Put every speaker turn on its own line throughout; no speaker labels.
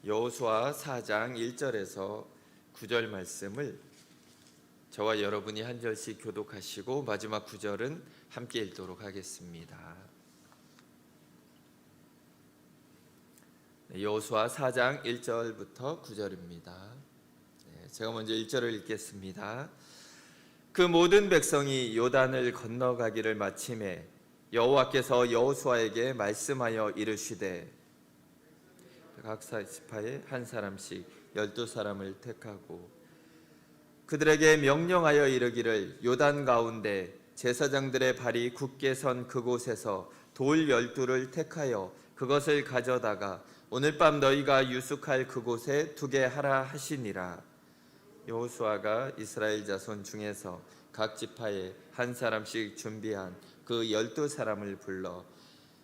여호수아 4장 1절에서 9절 말씀을 저와 여러분이 한 절씩 교독하시고 마지막 9절은 함께 읽도록 하겠습니다. 여호수아 4장 1절부터 9절입니다. 제가 먼저 1절을 읽겠습니다. 그 모든 백성이 요단을 건너가기를 마침에 여호와께서 여호수아에게 말씀하여 이르시되 각 지파에 한 사람씩 12사람을 택하고 그들에게 명령하여 이르기를 요단 가운데 제사장들의 발이 굳게 선 그곳에서 돌 12를 택하여 그것을 가져다가 오늘 밤 너희가 유숙할 그곳에 두게 하라 하시니라. 여호수아가 이스라엘 자손 중에서 각 지파에 한 사람씩 준비한 그 12사람을 불러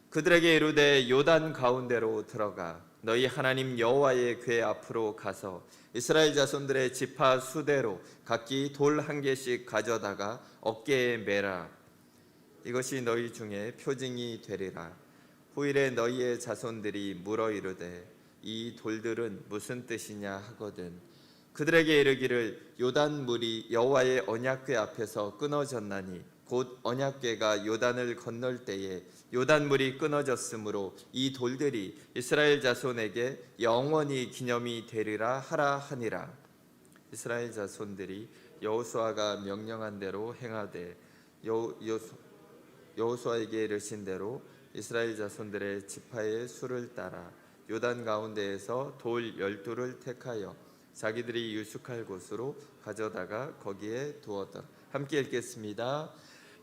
그들에게 이르되 요단 가운데로 들어가 너희 하나님 여호와의 궤 앞으로 가서 이스라엘 자손들의 지파 수대로 각기 돌 한 개씩 가져다가 어깨에 매라. 이것이 너희 중에 표징이 되리라. 후일에 너희의 자손들이 물어 이르되 이 돌들은 무슨 뜻이냐 하거든 그들에게 이르기를 요단 물이 여호와의 언약궤 앞에서 끊어졌나니 곧 언약궤가 요단을 건널 때에 요단 물이 끊어졌으므로 이 돌들이 이스라엘 자손에게 영원히 기념이 되리라 하라 하니라. 이스라엘 자손들이 여호수아가 명령한 대로 행하되 여호수아에게 이르신 대로 이스라엘 자손들의 지파의 수를 따라 요단 가운데에서 돌 12를 택하여 자기들이 유숙할 곳으로 가져다가 거기에 두었더라. 함께 읽겠습니다.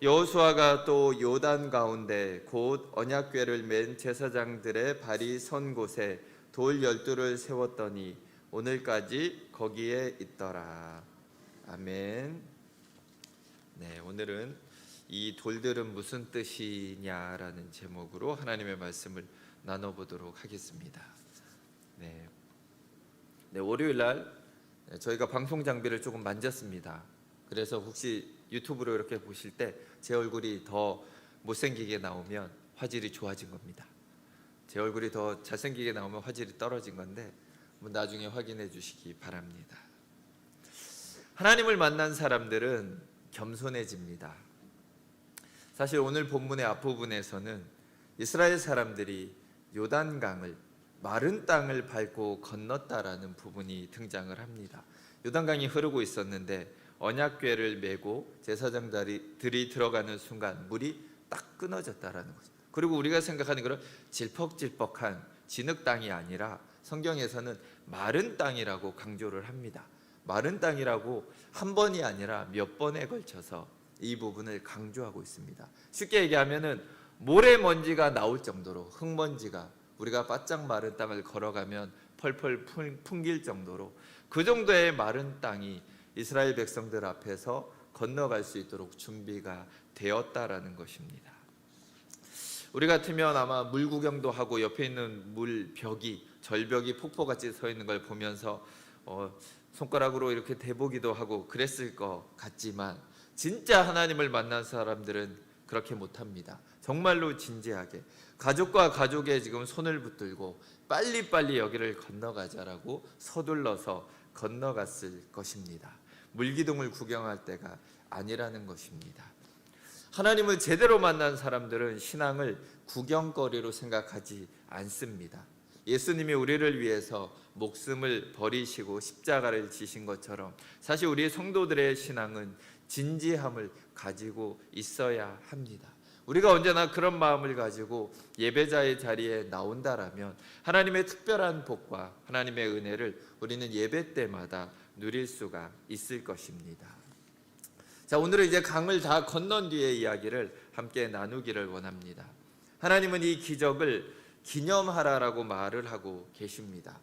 여호수아가 또 요단 가운데 곧 언약궤를 맨 제사장들의 발이 선 곳에 돌 12를 세웠더니 오늘까지 거기에 있더라. 아멘. 네, 오늘은 이 돌들은 무슨 뜻이냐라는 제목으로 하나님의 말씀을 나눠보도록 하겠습니다. 네, 월요일 날 저희가 방송 장비를 조금 만졌습니다. 그래서 혹시 유튜브로 이렇게 보실 때 제 얼굴이 더 못생기게 나오면 화질이 좋아진 겁니다. 제 얼굴이 더 잘생기게 나오면 화질이 떨어진 건데 나중에 확인해 주시기 바랍니다. 하나님을 만난 사람들은 겸손해집니다. 사실 오늘 본문의 앞부분에서는 이스라엘 사람들이 요단강을 마른 땅을 밟고 건넜다라는 부분이 등장을 합니다. 요단강이 흐르고 있었는데 언약궤를 메고 제사장들이 들어가는 순간 물이 딱 끊어졌다라는 거죠. 그리고 우리가 생각하는 그런 질퍽질퍽한 진흙 땅이 아니라 성경에서는 마른 땅이라고 강조를 합니다. 마른 땅이라고 한 번이 아니라 몇 번에 걸쳐서 이 부분을 강조하고 있습니다. 쉽게 얘기하면은 모래먼지가 나올 정도로 흙먼지가 우리가 바짝 마른 땅을 걸어가면 펄펄 풍길 정도로 그 정도의 마른 땅이 이스라엘 백성들 앞에서 건너갈 수 있도록 준비가 되었다라는 것입니다. 우리 같으면 아마 물 구경도 하고 옆에 있는 물벽이 절벽이 폭포같이 서 있는 걸 보면서 손가락으로 이렇게 대보기도 하고 그랬을 것 같지만 진짜 하나님을 만난 사람들은 그렇게 못합니다. 정말로 진지하게 가족과 가족의 지금 손을 붙들고 빨리빨리 여기를 건너가자라고 서둘러서 건너갔을 것입니다. 물기둥을 구경할 때가 아니라는 것입니다. 하나님을 제대로 만난 사람들은 신앙을 구경거리로 생각하지 않습니다. 예수님이 우리를 위해서 목숨을 버리시고 십자가를 지신 것처럼 사실 우리 성도들의 신앙은 진지함을 가지고 있어야 합니다. 우리가 언제나 그런 마음을 가지고 예배자의 자리에 나온다라면 하나님의 특별한 복과 하나님의 은혜를 우리는 예배 때마다 누릴 수가 있을 것입니다. 자, 오늘은 이제 강을 다 건넌 뒤의 이야기를 함께 나누기를 원합니다. 하나님은 이 기적을 기념하라라고 말을 하고 계십니다.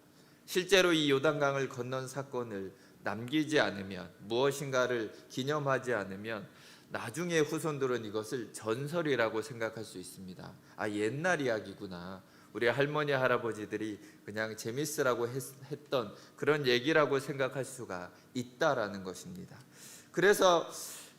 실제로 이 요단강을 건넌 사건을 남기지 않으면, 무엇인가를 기념하지 않으면 나중에 후손들은 이것을 전설이라고 생각할 수 있습니다. 아, 옛날 이야기구나. 우리 할머니 할아버지들이 그냥 재밌으라고 했던 그런 얘기라고 생각할 수가 있다라는 것입니다. 그래서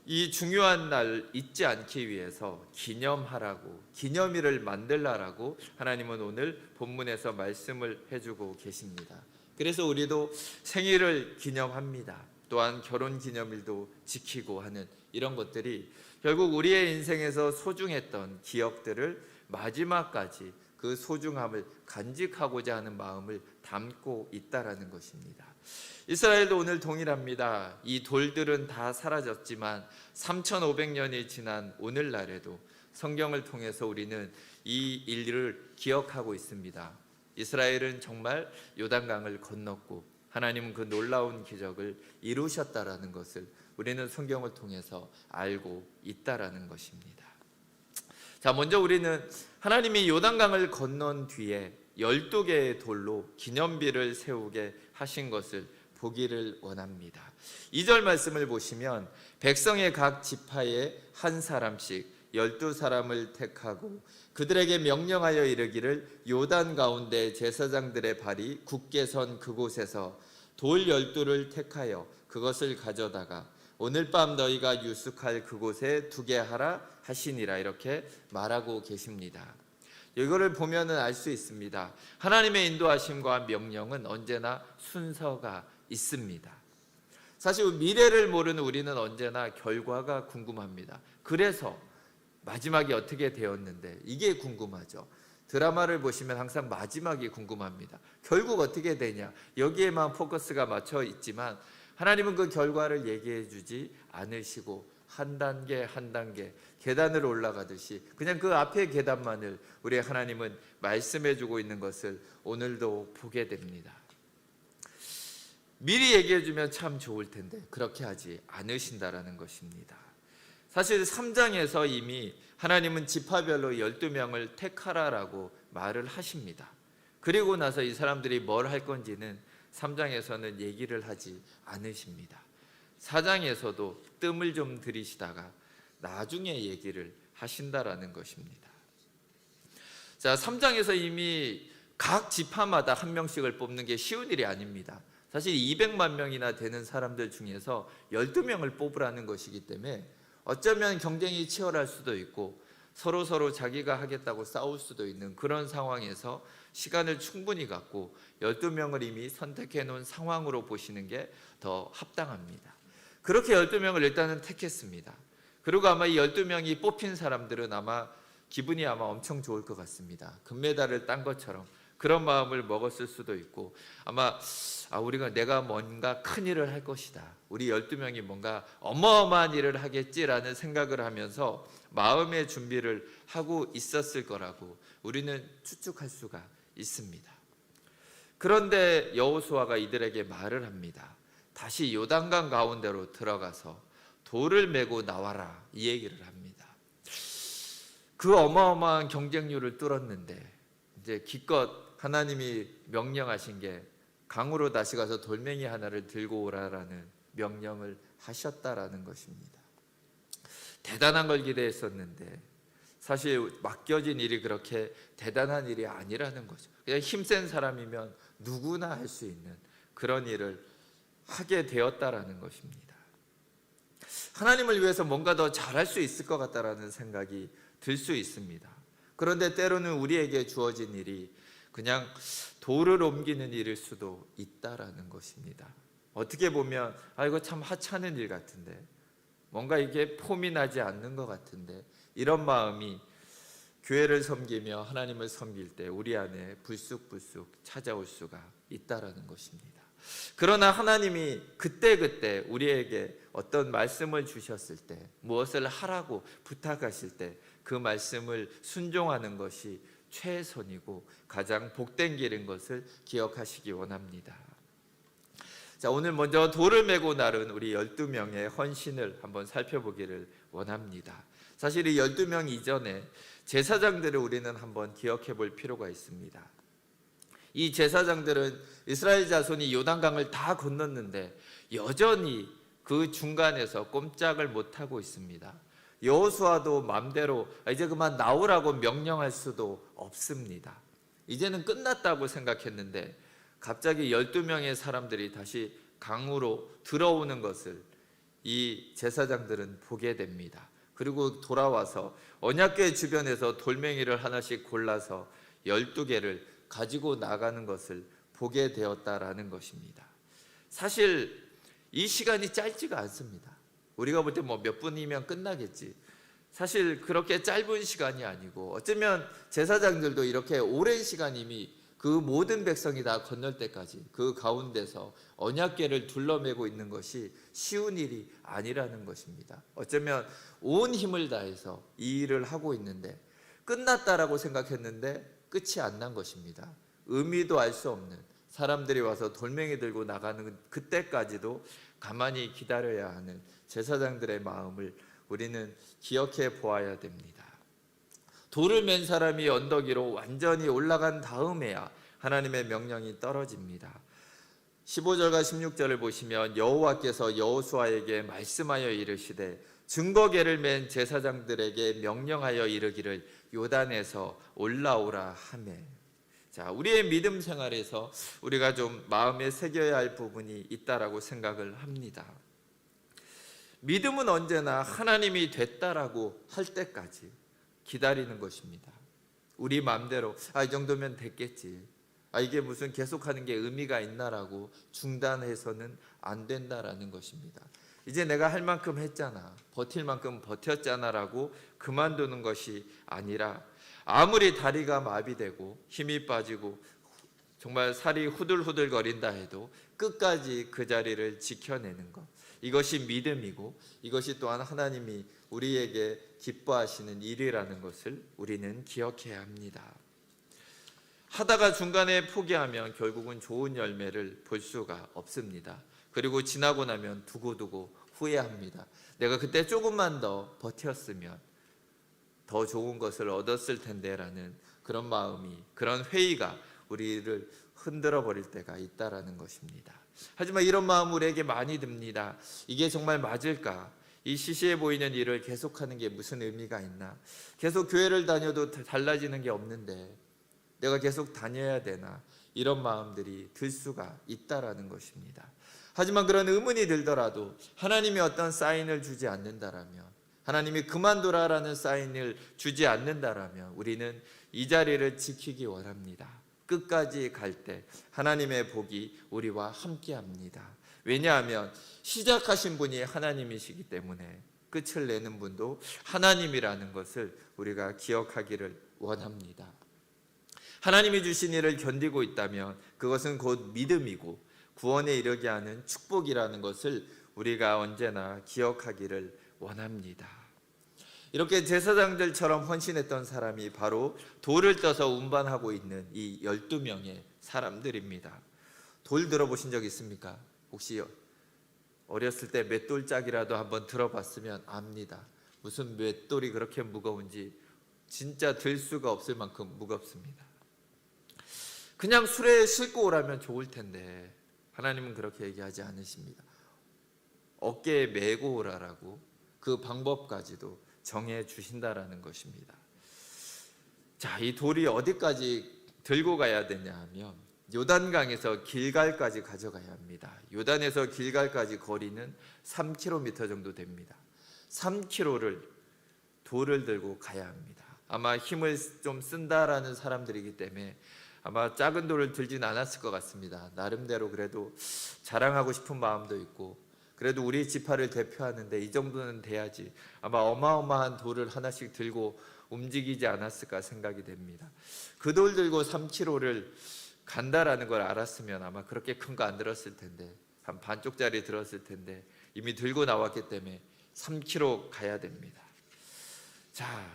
이 중요한 날 잊지 않기 위해서 기념하라고, 기념일을 만들라라고 하나님은 오늘 본문에서 말씀을 해주고 계십니다. 그래서 우리도 생일을 기념합니다. 또한 결혼 기념일도 지키고 하는 이런 것들이 결국 우리의 인생에서 소중했던 기억들을 마지막까지 그 소중함을 간직하고자 하는 마음을 담고 있다라는 것입니다. 이스라엘도 오늘 동일합니다. 이 돌들은 다 사라졌지만 3,500년이 지난 오늘날에도 성경을 통해서 우리는 이 일을 기억하고 있습니다. 이스라엘은 정말 요단강을 건넜고 하나님은 그 놀라운 기적을 이루셨다라는 것을 우리는 성경을 통해서 알고 있다라는 것입니다. 자, 먼저 우리는 하나님이 요단강을 건넌 뒤에 12개의 돌로 기념비를 세우게 하신 것을 보기를 원합니다. 2절 말씀을 보시면 백성의 각 지파에 한 사람씩 12사람을 택하고 그들에게 명령하여 이르기를 요단 가운데 제사장들의 발이 굳게 선 그곳에서 돌 12를 택하여 그것을 가져다가 오늘 밤 너희가 유숙할 그곳에 두게 하라 하시니라, 이렇게 말하고 계십니다. 이거를 보면은 알 수 있습니다. 하나님의 인도하심과 명령은 언제나 순서가 있습니다. 사실 미래를 모르는 우리는 언제나 결과가 궁금합니다. 그래서 마지막이 어떻게 되었는데 이게 궁금하죠. 드라마를 보시면 항상 마지막이 궁금합니다. 결국 어떻게 되냐, 여기에만 포커스가 맞춰 있지만 하나님은 그 결과를 얘기해 주지 않으시고 한 단계 한 단계 계단을 올라가듯이 그냥 그 앞의 계단만을 우리 하나님은 말씀해 주고 있는 것을 오늘도 보게 됩니다. 미리 얘기해 주면 참 좋을 텐데 그렇게 하지 않으신다라는 것입니다. 사실 3장에서 이미 하나님은 지파별로 12명을 택하라라고 말을 하십니다. 그리고 나서 이 사람들이 뭘 할 건지는 3장에서는 얘기를 하지 않으십니다. 4장에서도 뜸을 좀 들이시다가 나중에 얘기를 하신다라는 것입니다. 자, 3장에서 이미 각 지파마다 한 명씩을 뽑는 게 쉬운 일이 아닙니다. 사실 200만 명이나 되는 사람들 중에서 12명을 뽑으라는 것이기 때문에 어쩌면 경쟁이 치열할 수도 있고 서로 자기가 하겠다고 싸울 수도 있는 그런 상황에서 시간을 충분히 갖고 12명을 이미 선택해 놓은 상황으로 보시는 게 더 합당합니다. 그렇게 12명을 일단은 택했습니다. 그리고 아마 이 12명이 뽑힌 사람들은 아마 기분이 아마 엄청 좋을 것 같습니다. 금메달을 딴 것처럼 그런 마음을 먹었을 수도 있고 아마 내가 뭔가 큰 일을 할 것이다, 우리 12명이 뭔가 어마어마한 일을 하겠지라는 생각을 하면서 마음의 준비를 하고 있었을 거라고 우리는 추측할 수가 있습니다. 그런데 여호수아가 이들에게 말을 합니다. 다시 요단강 가운데로 들어가서 돌을 메고 나와라, 이 얘기를 합니다. 그 어마어마한 경쟁률을 뚫었는데 이제 기껏 하나님이 명령하신 게 강으로 다시 가서 돌멩이 하나를 들고 오라라는 명령을 하셨다라는 것입니다. 대단한 걸 기대했었는데 사실 맡겨진 일이 그렇게 대단한 일이 아니라는 거죠. 그냥 힘센 사람이면 누구나 할 수 있는 그런 일을 하게 되었다라는 것입니다. 하나님을 위해서 뭔가 더 잘할 수 있을 것 같다라는 생각이 들 수 있습니다. 그런데 때로는 우리에게 주어진 일이 그냥 돌을 옮기는 일일 수도 있다라는 것입니다. 어떻게 보면 이거 참 하찮은 일 같은데, 뭔가 이게 폼이 나지 않는 것 같은데, 이런 마음이 교회를 섬기며 하나님을 섬길 때 우리 안에 불쑥불쑥 찾아올 수가 있다라는 것입니다. 그러나 하나님이 그때그때 우리에게 어떤 말씀을 주셨을 때, 무엇을 하라고 부탁하실 때 그 말씀을 순종하는 것이 최선이고 가장 복된 길인 것을 기억하시기 원합니다. 자, 오늘 먼저 돌을 메고 나른 우리 12명의 헌신을 한번 살펴보기를 원합니다. 사실 이 12명 이전에 제사장들을 우리는 한번 기억해 볼 필요가 있습니다. 이 제사장들은 이스라엘 자손이 요단강을 다 건넜는데 여전히 그 중간에서 꼼짝을 못하고 있습니다. 여호수아도 맘대로 이제 그만 나오라고 명령할 수도 없습니다. 이제는 끝났다고 생각했는데 갑자기 12명의 사람들이 다시 강으로 들어오는 것을 이 제사장들은 보게 됩니다. 그리고 돌아와서 언약궤 주변에서 돌멩이를 하나씩 골라서 12개를 가지고 나가는 것을 보게 되었다라는 것입니다. 사실 이 시간이 짧지가 않습니다. 우리가 볼 때 뭐 몇 분이면 끝나겠지. 사실 그렇게 짧은 시간이 아니고 어쩌면 제사장들도 이렇게 오랜 시간 이미 그 모든 백성이 다 건널 때까지 그 가운데서 언약궤를 둘러매고 있는 것이 쉬운 일이 아니라는 것입니다. 어쩌면 온 힘을 다해서 이 일을 하고 있는데 끝났다라고 생각했는데 끝이 안 난 것입니다. 의미도 알 수 없는 사람들이 와서 돌멩이 들고 나가는 그때까지도 가만히 기다려야 하는 제사장들의 마음을 우리는 기억해 보아야 됩니다. 돌을 맨 사람이 언덕 위로 완전히 올라간 다음에야 하나님의 명령이 떨어집니다. 15절과 16절을 보시면 여호와께서 여호수아에게 말씀하여 이르시되 증거궤를 맨 제사장들에게 명령하여 이르기를 요단에서 올라오라 하매. 자, 우리의 믿음 생활에서 우리가 좀 마음에 새겨야 할 부분이 있다라고 생각을 합니다. 믿음은 언제나 하나님이 됐다라고 할 때까지 기다리는 것입니다. 우리 마음대로 이 정도면 됐겠지, 이게 무슨 계속하는 게 의미가 있나라고 중단해서는 안 된다라는 것입니다. 이제 내가 할 만큼 했잖아, 버틸 만큼 버텼잖아라고 그만두는 것이 아니라 아무리 다리가 마비되고 힘이 빠지고 정말 살이 후들후들 거린다 해도 끝까지 그 자리를 지켜내는 것, 이것이 믿음이고 이것이 또한 하나님이 우리에게 기뻐하시는 일이라는 것을 우리는 기억해야 합니다. 하다가 중간에 포기하면 결국은 좋은 열매를 볼 수가 없습니다. 그리고 지나고 나면 두고두고 후회합니다. 내가 그때 조금만 더 버텼으면 더 좋은 것을 얻었을 텐데라는 그런 마음이, 그런 회의가 우리를 흔들어 버릴 때가 있다라는 것입니다. 하지만 이런 마음 우리에게 많이 듭니다. 이게 정말 맞을까? 이 시시해 보이는 일을 계속하는 게 무슨 의미가 있나? 계속 교회를 다녀도 달라지는 게 없는데 내가 계속 다녀야 되나? 이런 마음들이 들 수가 있다라는 것입니다. 하지만 그런 의문이 들더라도 하나님이 어떤 사인을 주지 않는다라면, 하나님이 그만두라라는 사인을 주지 않는다라면 우리는 이 자리를 지키기 원합니다. 끝까지 갈 때 하나님의 복이 우리와 함께합니다. 왜냐하면 시작하신 분이 하나님이시기 때문에 끝을 내는 분도 하나님이라는 것을 우리가 기억하기를 원합니다. 하나님이 주신 일을 견디고 있다면 그것은 곧 믿음이고 구원에 이르게 하는 축복이라는 것을 우리가 언제나 기억하기를 원합니다. 이렇게 제사장들처럼 헌신했던 사람이 바로 돌을 떠서 운반하고 있는 이 12명의 사람들입니다. 돌 들어보신 적 있습니까? 혹시 어렸을 때 맷돌짝이라도 한번 들어봤으면 압니다. 무슨 맷돌이 그렇게 무거운지 진짜 들 수가 없을 만큼 무겁습니다. 그냥 수레에 싣고 오라면 좋을 텐데 하나님은 그렇게 얘기하지 않으십니다. 어깨에 메고 오라라고 그 방법까지도 정해 주신다라는 것입니다. 자, 이 돌이 어디까지 들고 가야 되냐 하면 요단강에서 길갈까지 가져가야 합니다. 요단에서 길갈까지 거리는 3km 정도 됩니다. 3km를 돌을 들고 가야 합니다. 아마 힘을 좀 쓴다라는 사람들이기 때문에 아마 작은 돌을 들진 않았을 것 같습니다. 나름대로 그래도 자랑하고 싶은 마음도 있고, 그래도 우리 지파를 대표하는데 이 정도는 돼야지, 아마 어마어마한 돌을 하나씩 들고 움직이지 않았을까 생각이 됩니다. 그 돌 들고 3km를 간다라는 걸 알았으면 아마 그렇게 큰 거 안 들었을 텐데, 한 반쪽짜리 들었을 텐데 이미 들고 나왔기 때문에 3km 가야 됩니다. 자,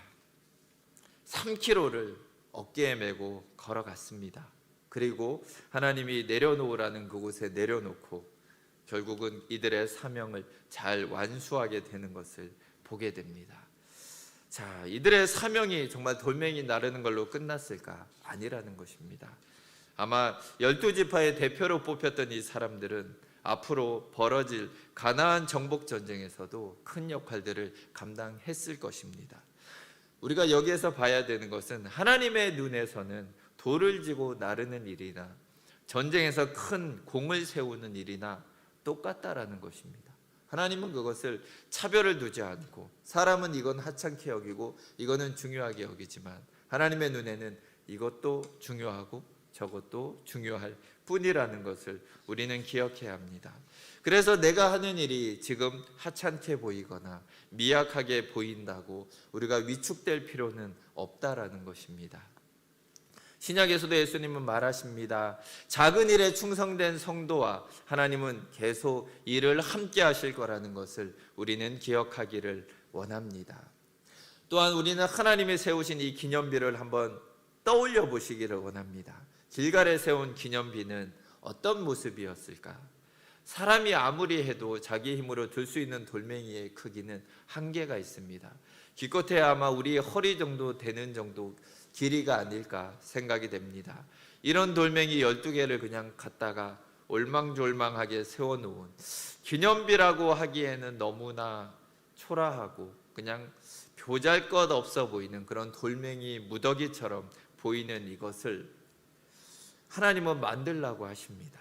3km를 어깨에 메고 걸어갔습니다. 그리고 하나님이 내려놓으라는 그곳에 내려놓고 결국은 이들의 사명을 잘 완수하게 되는 것을 보게 됩니다. 자, 이들의 사명이 정말 돌멩이 나르는 걸로 끝났을까? 아니라는 것입니다. 아마 12지파의 대표로 뽑혔던 이 사람들은 앞으로 벌어질 가나안 정복 전쟁에서도 큰 역할들을 감당했을 것입니다. 우리가 여기에서 봐야 되는 것은 하나님의 눈에서는 돌을 지고 나르는 일이나 전쟁에서 큰 공을 세우는 일이나 똑같다라는 것입니다. 하나님은 그것을 차별을 두지 않고, 사람은 이건 하찮게 여기고 이거는 중요하게 여기지만 하나님의 눈에는 이것도 중요하고 저것도 중요할 뿐이라는 것을 우리는 기억해야 합니다. 그래서 내가 하는 일이 지금 하찮게 보이거나 미약하게 보인다고 우리가 위축될 필요는 없다라는 것입니다. 신약에서도 예수님은 말하십니다. 작은 일에 충성된 성도와 하나님은 계속 일을 함께 하실 거라는 것을 우리는 기억하기를 원합니다. 또한 우리는 하나님이 세우신 이 기념비를 한번 떠올려 보시기를 원합니다. 길갈에 세운 기념비는 어떤 모습이었을까? 사람이 아무리 해도 자기 힘으로 들 수 있는 돌멩이의 크기는 한계가 있습니다. 기껏해야 아마 우리 허리 정도 되는 정도 길이가 아닐까 생각이 됩니다. 이런 돌멩이 12개를 그냥 갖다가 올망졸망하게 세워놓은, 기념비라고 하기에는 너무나 초라하고 그냥 보잘것없어 보이는 그런 돌멩이 무더기처럼 보이는 이것을 하나님은 만들라고 하십니다.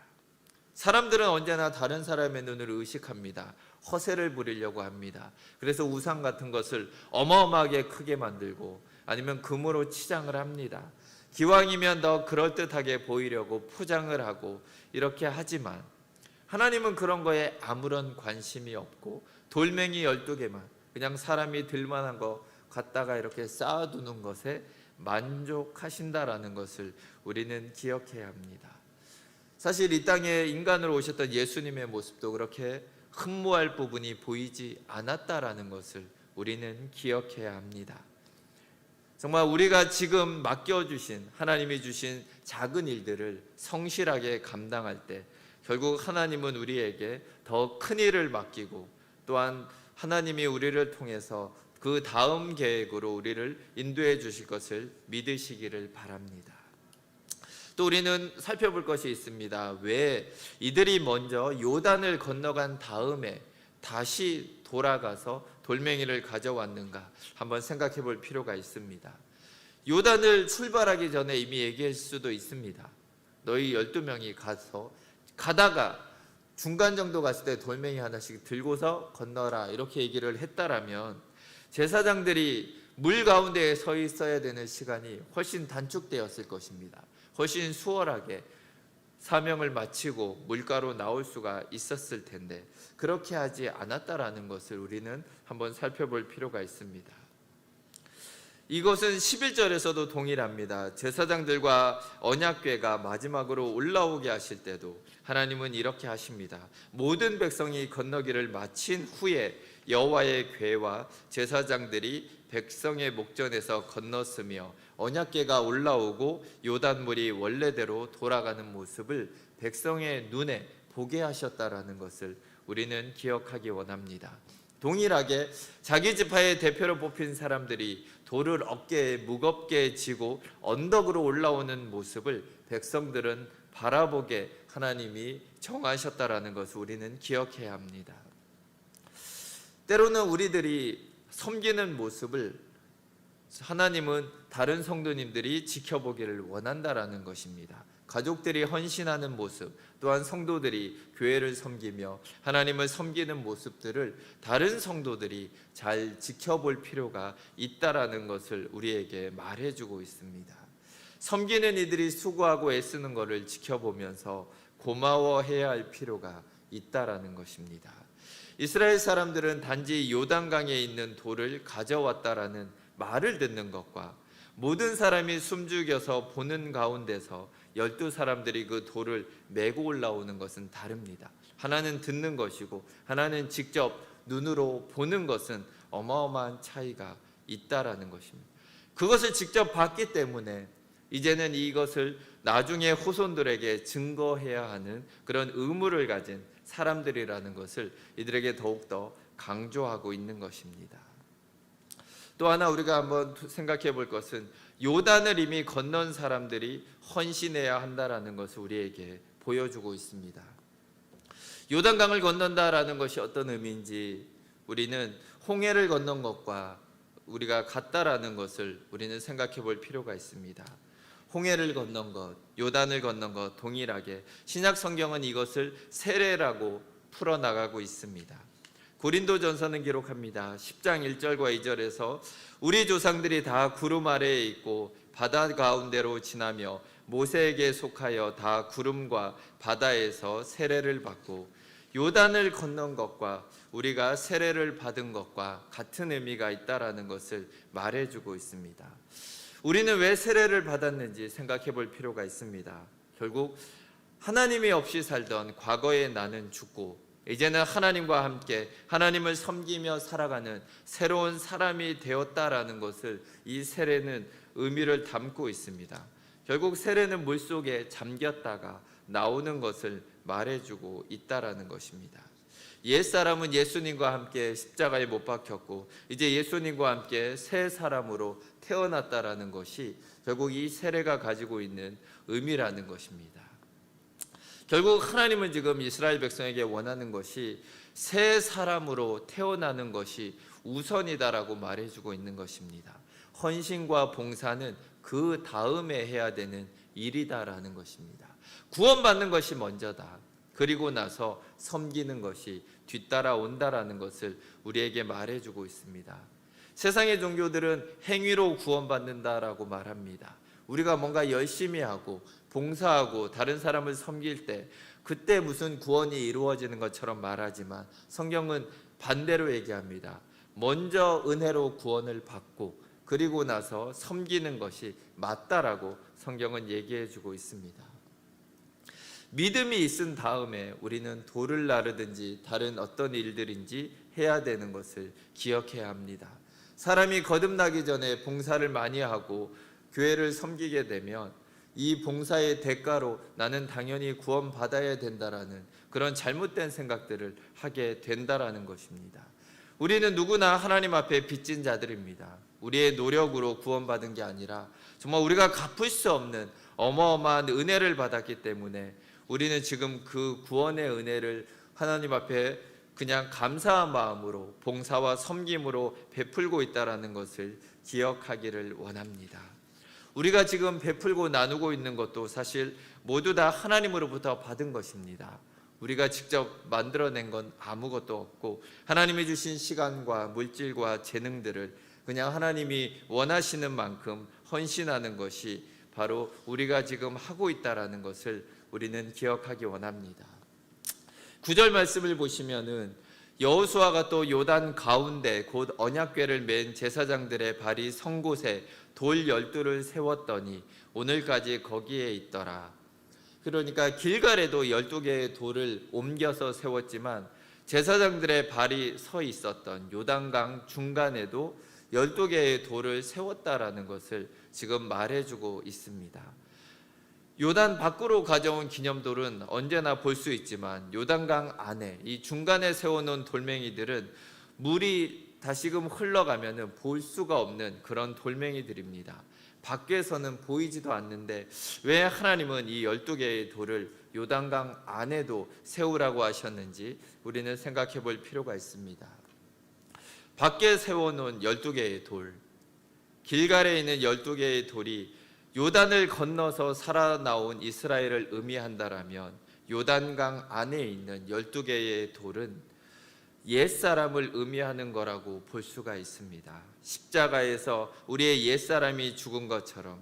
사람들은 언제나 다른 사람의 눈을 의식합니다. 허세를 부리려고 합니다. 그래서 우상 같은 것을 어마어마하게 크게 만들고 아니면 금으로 치장을 합니다. 기왕이면 더 그럴듯하게 보이려고 포장을 하고 이렇게 하지만 하나님은 그런 거에 아무런 관심이 없고 돌멩이 12개만 그냥 사람이 들만한 거 갖다가 이렇게 쌓아두는 것에 만족하신다라는 것을 우리는 기억해야 합니다. 사실 이 땅에 인간으로 오셨던 예수님의 모습도 그렇게 흠모할 부분이 보이지 않았다라는 것을 우리는 기억해야 합니다. 정말 우리가 지금 맡겨주신, 하나님이 주신 작은 일들을 성실하게 감당할 때 결국 하나님은 우리에게 더 큰 일을 맡기고 또한 하나님이 우리를 통해서 그 다음 계획으로 우리를 인도해 주실 것을 믿으시기를 바랍니다. 또 우리는 살펴볼 것이 있습니다. 왜 이들이 먼저 요단을 건너간 다음에 다시 돌아가서 돌멩이를 가져왔는가 한번 생각해 볼 필요가 있습니다. 요단을 출발하기 전에 이미 얘기할 수도 있습니다. 너희 12명이 가다가 중간 정도 갔을 때 돌멩이 하나씩 들고서 건너라 이렇게 얘기를 했다라면 제사장들이 물 가운데에 서 있어야 되는 시간이 훨씬 단축되었을 것입니다. 훨씬 수월하게 사명을 마치고 물가로 나올 수가 있었을 텐데 그렇게 하지 않았다라는 것을 우리는 한번 살펴볼 필요가 있습니다. 이것은 11절에서도 동일합니다. 제사장들과 언약궤가 마지막으로 올라오게 하실 때도 하나님은 이렇게 하십니다. 모든 백성이 건너기를 마친 후에 여호와의 궤와 제사장들이 백성의 목전에서 건넜으며 언약궤가 올라오고 요단물이 원래대로 돌아가는 모습을 백성의 눈에 보게 하셨다라는 것을 우리는 기억하기 원합니다. 동일하게 자기 지파의 대표로 뽑힌 사람들이 돌을 어깨에 무겁게 지고 언덕으로 올라오는 모습을 백성들은 바라보게 하나님이 정하셨다라는 것을 우리는 기억해야 합니다. 때로는 우리들이 섬기는 모습을 하나님은 다른 성도님들이 지켜보기를 원한다라는 것입니다. 가족들이 헌신하는 모습, 또한 성도들이 교회를 섬기며 하나님을 섬기는 모습들을 다른 성도들이 잘 지켜볼 필요가 있다라는 것을 우리에게 말해주고 있습니다. 섬기는 이들이 수고하고 애쓰는 것을 지켜보면서 고마워해야 할 필요가 있다라는 것입니다. 이스라엘 사람들은 단지 요단강에 있는 돌을 가져왔다라는 말을 듣는 것과 모든 사람이 숨죽여서 보는 가운데서 12사람들이 그 돌을 메고 올라오는 것은 다릅니다. 하나는 듣는 것이고 하나는 직접 눈으로 보는 것은 어마어마한 차이가 있다라는 것입니다. 그것을 직접 봤기 때문에 이제는 이것을 나중에 후손들에게 증거해야 하는 그런 의무를 가진 사람들이라는 것을 이들에게 더욱더 강조하고 있는 것입니다. 또 하나 우리가 한번 생각해 볼 것은 요단을 이미 건넌 사람들이 헌신해야 한다라는 것을 우리에게 보여주고 있습니다. 요단강을 건넌다라는 것이 어떤 의미인지 우리는 홍해를 건넌 것과 우리가 같다라는 것을 우리는 생각해 볼 필요가 있습니다. 홍해를 건넌 것, 요단을 건넌 것 동일하게 신약 성경은 이것을 세례라고 풀어나가고 있습니다. 고린도전서는 기록합니다. 10장 1절과 2절에서 우리 조상들이 다 구름 아래에 있고 바다 가운데로 지나며 모세에게 속하여 다 구름과 바다에서 세례를 받고 요단을 건넌 것과 우리가 세례를 받은 것과 같은 의미가 있다라는 것을 말해주고 있습니다. 우리는 왜 세례를 받았는지 생각해 볼 필요가 있습니다. 결국 하나님이 없이 살던 과거의 나는 죽고 이제는 하나님과 함께 하나님을 섬기며 살아가는 새로운 사람이 되었다라는 것을 이 세례는 의미를 담고 있습니다. 결국 세례는 물속에 잠겼다가 나오는 것을 말해주고 있다라는 것입니다. 옛사람은 예수님과 함께 십자가에 못 박혔고 이제 예수님과 함께 새 사람으로 태어났다라는 것이 결국 이 세례가 가지고 있는 의미라는 것입니다. 결국 하나님은 지금 이스라엘 백성에게 원하는 것이 새 사람으로 태어나는 것이 우선이다라고 말해주고 있는 것입니다. 헌신과 봉사는 그 다음에 해야 되는 일이다라는 것입니다. 구원받는 것이 먼저다. 그리고 나서 섬기는 것이 뒤따라온다라는 것을 우리에게 말해주고 있습니다. 세상의 종교들은 행위로 구원받는다라고 말합니다. 우리가 뭔가 열심히 하고 봉사하고 다른 사람을 섬길 때 그때 무슨 구원이 이루어지는 것처럼 말하지만 성경은 반대로 얘기합니다. 먼저 은혜로 구원을 받고 그리고 나서 섬기는 것이 맞다라고 성경은 얘기해 주고 있습니다. 믿음이 있은 다음에 우리는 돌을 나르든지 다른 어떤 일들인지 해야 되는 것을 기억해야 합니다. 사람이 거듭나기 전에 봉사를 많이 하고 교회를 섬기게 되면 이 봉사의 대가로 나는 당연히 구원받아야 된다라는 그런 잘못된 생각들을 하게 된다라는 것입니다. 우리는 누구나 하나님 앞에 빚진 자들입니다. 우리의 노력으로 구원받은 게 아니라 정말 우리가 갚을 수 없는 어마어마한 은혜를 받았기 때문에 우리는 지금 그 구원의 은혜를 하나님 앞에 그냥 감사한 마음으로 봉사와 섬김으로 베풀고 있다는 것을 기억하기를 원합니다. 우리가 지금 베풀고 나누고 있는 것도 사실 모두 다 하나님으로부터 받은 것입니다. 우리가 직접 만들어낸 건 아무것도 없고 하나님이 주신 시간과 물질과 재능들을 그냥 하나님이 원하시는 만큼 헌신하는 것이 바로 우리가 지금 하고 있다는 것을 우리는 기억하기 원합니다. 9절 말씀을 보시면은 여호수아가 또 요단 가운데 곧 언약궤를 맨 제사장들의 발이 선 곳에 돌 12를 세웠더니 오늘까지 거기에 있더라. 그러니까 길갈에도 12개의 돌을 옮겨서 세웠지만 제사장들의 발이 서 있었던 요단강 중간에도 12개의 돌을 세웠다라는 것을 지금 말해주고 있습니다. 요단 밖으로 가져온 기념돌은 언제나 볼 수 있지만 요단강 안에 이 중간에 세워놓은 돌멩이들은 물이 다시금 흘러가면 볼 수가 없는 그런 돌멩이들입니다. 밖에서는 보이지도 않는데 왜 하나님은 이 12개의 돌을 요단강 안에도 세우라고 하셨는지 우리는 생각해 볼 필요가 있습니다. 밖에 세워놓은 12개의 돌, 길갈에 있는 12개의 돌이 요단을 건너서 살아나온 이스라엘을 의미한다라면 요단강 안에 있는 12개의 돌은 옛사람을 의미하는 거라고 볼 수가 있습니다. 십자가에서 우리의 옛사람이 죽은 것처럼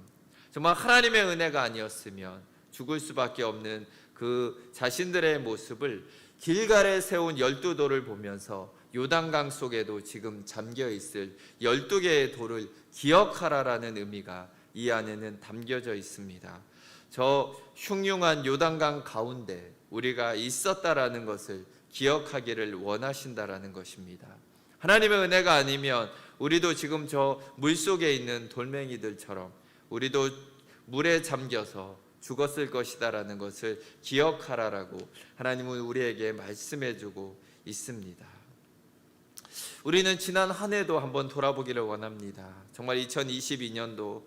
정말 하나님의 은혜가 아니었으면 죽을 수밖에 없는 그 자신들의 모습을 길갈에 세운 12돌을 보면서 요단강 속에도 지금 잠겨있을 12개의 돌을 기억하라라는 의미가 이 안에는 담겨져 있습니다. 저 흉흉한 요단강 가운데 우리가 있었다라는 것을 기억하기를 원하신다라는 것입니다. 하나님의 은혜가 아니면 우리도 지금 저 물속에 있는 돌멩이들처럼 우리도 물에 잠겨서 죽었을 것이다라는 것을 기억하라라고 하나님은 우리에게 말씀해주고 있습니다. 우리는 지난 한 해도 한번 돌아보기를 원합니다. 정말 2022년도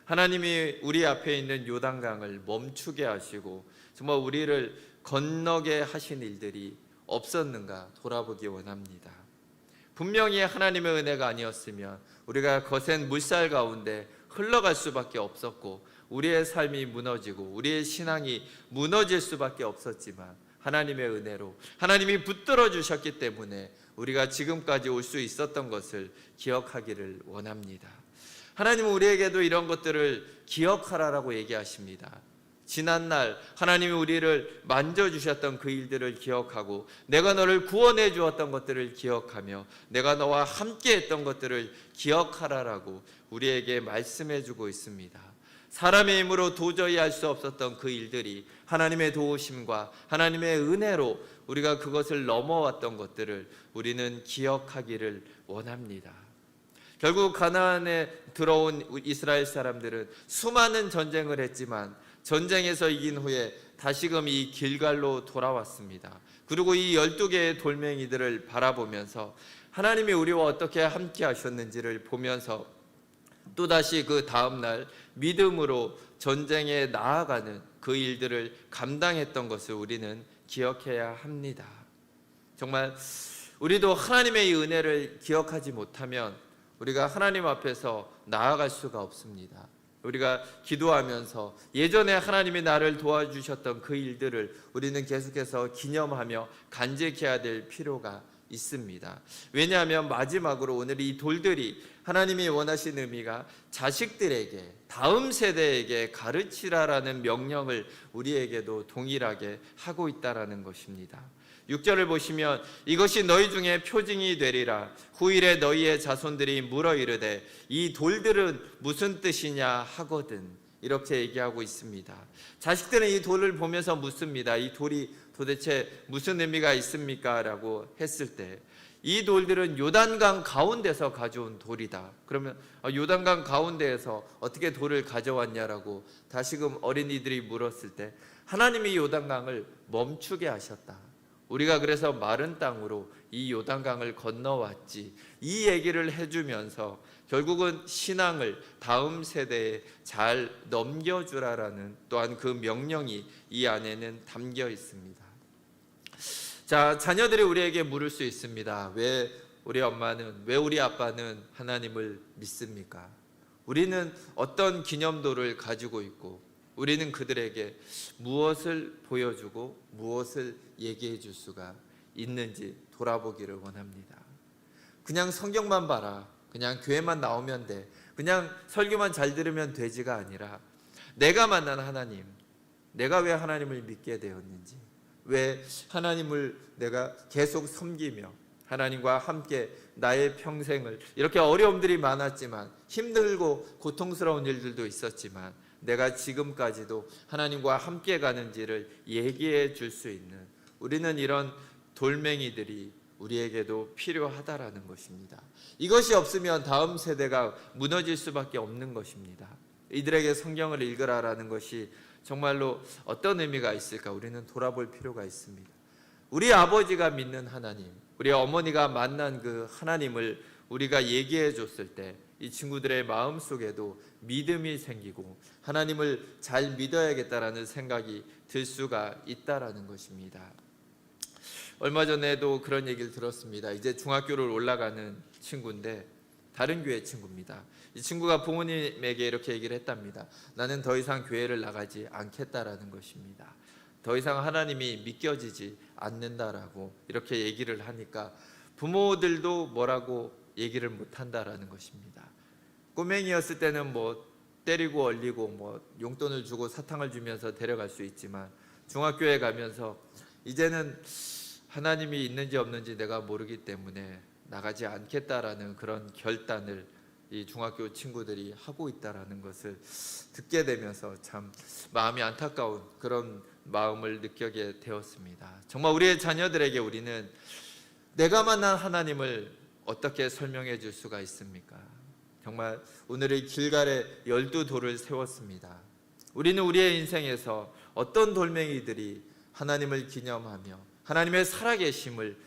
하나님이 우리 앞에 있는 요단강을 멈추게 하시고 정말 우리를 건너게 하신 일들이 없었는가 돌아보기 원합니다. 분명히 하나님의 은혜가 아니었으면 우리가 거센 물살 가운데 흘러갈 수밖에 없었고 우리의 삶이 무너지고 우리의 신앙이 무너질 수밖에 없었지만 하나님의 은혜로 하나님이 붙들어 주셨기 때문에 우리가 지금까지 올 수 있었던 것을 기억하기를 원합니다. 하나님은 우리에게도 이런 것들을 기억하라라고 얘기하십니다. 지난날 하나님이 우리를 만져주셨던 그 일들을 기억하고 내가 너를 구원해 주었던 것들을 기억하며 내가 너와 함께 했던 것들을 기억하라라고 우리에게 말씀해 주고 있습니다. 사람의 힘으로 도저히 할 수 없었던 그 일들이 하나님의 도우심과 하나님의 은혜로 우리가 그것을 넘어왔던 것들을 우리는 기억하기를 원합니다. 결국 가나안에 들어온 이스라엘 사람들은 수많은 전쟁을 했지만 전쟁에서 이긴 후에 다시금 이 길갈로 돌아왔습니다. 그리고 이 12개의 돌멩이들을 바라보면서 하나님이 우리와 어떻게 함께 하셨는지를 보면서 또다시 그 다음날 믿음으로 전쟁에 나아가는 그 일들을 감당했던 것을 우리는 기억해야 합니다. 정말 우리도 하나님의 이 은혜를 기억하지 못하면 우리가 하나님 앞에서 나아갈 수가 없습니다. 우리가 기도하면서 예전에 하나님이 나를 도와주셨던 그 일들을 우리는 계속해서 기념하며 간직해야 될 필요가 있습니다. 왜냐하면 마지막으로 오늘 이 돌들이 하나님이 원하시는 의미가 자식들에게, 다음 세대에게 가르치라라는 명령을 우리에게도 동일하게 하고 있다라는 것입니다. 6절을 보시면 이것이 너희 중에 표징이 되리라. 후일에 너희의 자손들이 물어 이르되 이 돌들은 무슨 뜻이냐 하거든. 이렇게 얘기하고 있습니다. 자식들은 이 돌을 보면서 묻습니다. 이 돌이 도대체 무슨 의미가 있습니까? 라고 했을 때 이 돌들은 요단강 가운데서 가져온 돌이다. 그러면 요단강 가운데에서 어떻게 돌을 가져왔냐라고 다시금 어린이들이 물었을 때 하나님이 요단강을 멈추게 하셨다. 우리가 그래서 마른 땅으로 이 요단강을 건너왔지. 이 얘기를 해주면서 결국은 신앙을 다음 세대에 잘 넘겨주라라는 또한 그 명령이 이 안에는 담겨 있습니다. 자, 자녀들이 우리에게 물을 수 있습니다. 왜 우리 엄마는, 왜 우리 아빠는 하나님을 믿습니까? 우리는 어떤 기념도를 가지고 있고 우리는 그들에게 무엇을 보여주고 무엇을 얘기해 줄 수가 있는지 돌아보기를 원합니다. 그냥 성경만 봐라, 그냥 교회만 나오면 돼, 그냥 설교만 잘 들으면 되지가 아니라 내가 만난 하나님, 내가 왜 하나님을 믿게 되었는지, 왜 하나님을 내가 계속 섬기며 하나님과 함께 나의 평생을, 이렇게 어려움들이 많았지만 힘들고 고통스러운 일들도 있었지만 내가 지금까지도 하나님과 함께 가는지를 얘기해 줄 수 있는, 우리는 이런 돌멩이들이 우리에게도 필요하다라는 것입니다. 이것이 없으면 다음 세대가 무너질 수밖에 없는 것입니다. 이들에게 성경을 읽으라라는 것이 정말로 어떤 의미가 있을까? 우리는 돌아볼 필요가 있습니다. 우리 아버지가 믿는 하나님, 우리 어머니가 만난 그 하나님을 우리가 얘기해 줬을 때 이 친구들의 마음속에도 믿음이 생기고 하나님을 잘 믿어야겠다라는 생각이 들 수가 있다라는 것입니다. 얼마 전에도 그런 얘기를 들었습니다. 이제 중학교를 올라가는 친구인데 다른 교회 친구입니다. 이 친구가 부모님에게 이렇게 얘기를 했답니다. 나는 더 이상 교회를 나가지 않겠다라는 것입니다. 더 이상 하나님이 믿겨지지 않는다라고 이렇게 얘기를 하니까 부모들도 뭐라고 얘기를 못한다라는 것입니다. 꼬맹이였을 때는 뭐 때리고 얼리고 뭐 용돈을 주고 사탕을 주면서 데려갈 수 있지만 중학교에 가면서 이제는 하나님이 있는지 없는지 내가 모르기 때문에 나가지 않겠다라는 그런 결단을 이 중학교 친구들이 하고 있다라는 것을 듣게 되면서 참 마음이 안타까운 그런 마음을 느끼게 되었습니다. 정말 우리의 자녀들에게 우리는 내가 만난 하나님을 어떻게 설명해 줄 수가 있습니까? 정말 오늘의 길갈에 12돌을 세웠습니다. 우리는 우리의 인생에서 어떤 돌멩이들이 하나님을 기념하며 하나님의 살아계심을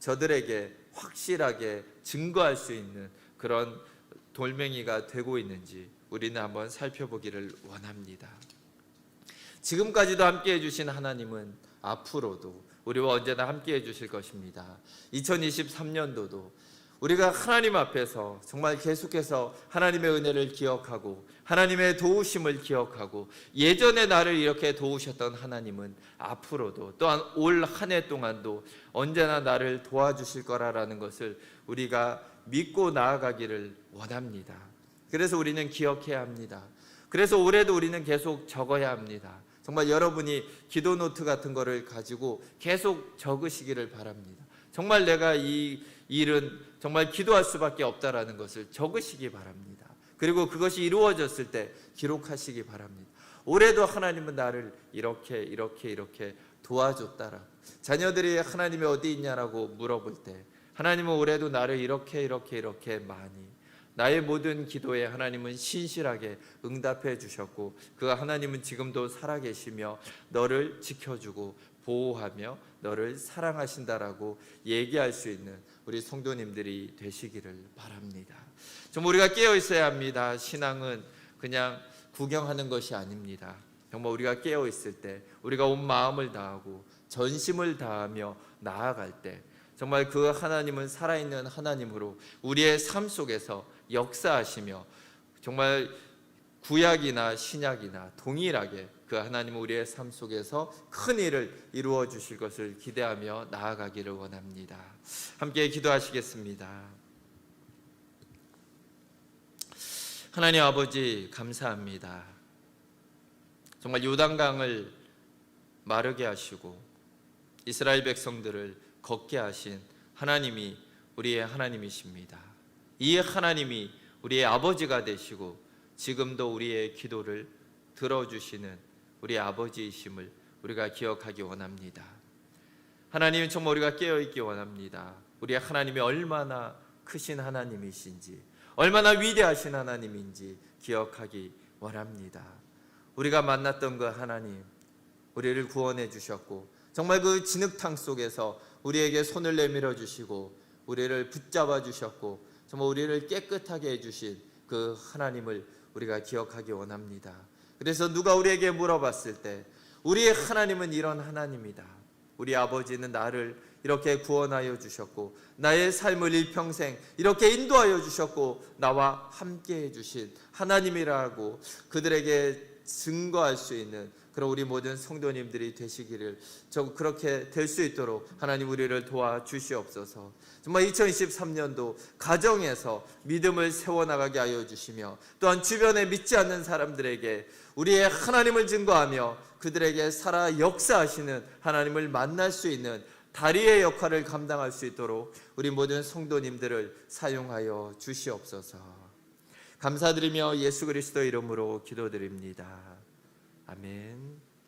저들에게 확실하게 증거할 수 있는 그런 돌멩이가 되고 있는지 우리는 한번 살펴보기를 원합니다. 지금까지도 함께해 주신 하나님은 앞으로도 우리와 언제나 함께해 주실 것입니다. 2023년도도 우리가 하나님 앞에서 정말 계속해서 하나님의 은혜를 기억하고 하나님의 도우심을 기억하고 예전에 나를 이렇게 도우셨던 하나님은 앞으로도 또한 올 한 해 동안도 언제나 나를 도와주실 거라는 것을 우리가 믿고 나아가기를 원합니다. 그래서 우리는 기억해야 합니다. 그래서 올해도 우리는 계속 적어야 합니다. 정말 여러분이 기도 노트 같은 거를 가지고 계속 적으시기를 바랍니다. 정말 내가 이 일은 정말 기도할 수밖에 없다라는 것을 적으시기 바랍니다. 그리고 그것이 이루어졌을 때 기록하시기 바랍니다. 올해도 하나님은 나를 이렇게 도와줬다라고. 자녀들이 하나님이 어디 있냐라고 물어볼 때 하나님은 올해도 나를 이렇게 많이, 나의 모든 기도에 하나님은 신실하게 응답해 주셨고 그 하나님은 지금도 살아계시며 너를 지켜주고 보호하며 너를 사랑하신다라고 얘기할 수 있는 우리 성도님들이 되시기를 바랍니다. 좀 우리가 깨어 있어야 합니다. 신앙은 그냥 구경하는 것이 아닙니다. 정말 우리가 깨어 있을 때 우리가 온 마음을 다하고 전심을 다하며 나아갈 때 정말 그 하나님은 살아있는 하나님으로 우리의 삶 속에서 역사하시며 정말 구약이나 신약이나 동일하게 그 하나님은 우리의 삶 속에서 큰 일을 이루어 주실 것을 기대하며 나아가기를 원합니다. 함께 기도하시겠습니다. 하나님 아버지 감사합니다. 정말 요단강을 마르게 하시고 이스라엘 백성들을 걷게 하신 하나님이 우리의 하나님이십니다. 이 하나님이 우리의 아버지가 되시고 지금도 우리의 기도를 들어주시는 우리의 아버지이심을 우리가 기억하기 원합니다. 하나님 정말 우리가 깨어있기 원합니다. 우리의 하나님이 얼마나 크신 하나님이신지 얼마나 위대하신 하나님인지 기억하기 원합니다. 우리가 만났던 그 하나님 우리를 구원해 주셨고 정말 그 진흙탕 속에서 우리에게 손을 내밀어 주시고 우리를 붙잡아 주셨고 정말 우리를 깨끗하게 해주신 그 하나님을 우리가 기억하기 원합니다. 그래서 누가 우리에게 물어봤을 때 우리의 하나님은 이런 하나님이다. 우리 아버지는 나를 이렇게 구원하여 주셨고 나의 삶을 일평생 이렇게 인도하여 주셨고 나와 함께 해주신 하나님이라고 그들에게 증거할 수 있는 그런 우리 모든 성도님들이 되시기를 그렇게 될 수 있도록 하나님 우리를 도와주시옵소서. 정말 2023년도 가정에서 믿음을 세워나가게 하여 주시며 또한 주변에 믿지 않는 사람들에게 우리의 하나님을 증거하며 그들에게 살아 역사하시는 하나님을 만날 수 있는 다리의 역할을 감당할 수 있도록 우리 모든 성도님들을 사용하여 주시옵소서. 감사드리며 예수 그리스도 이름으로 기도드립니다. 아멘.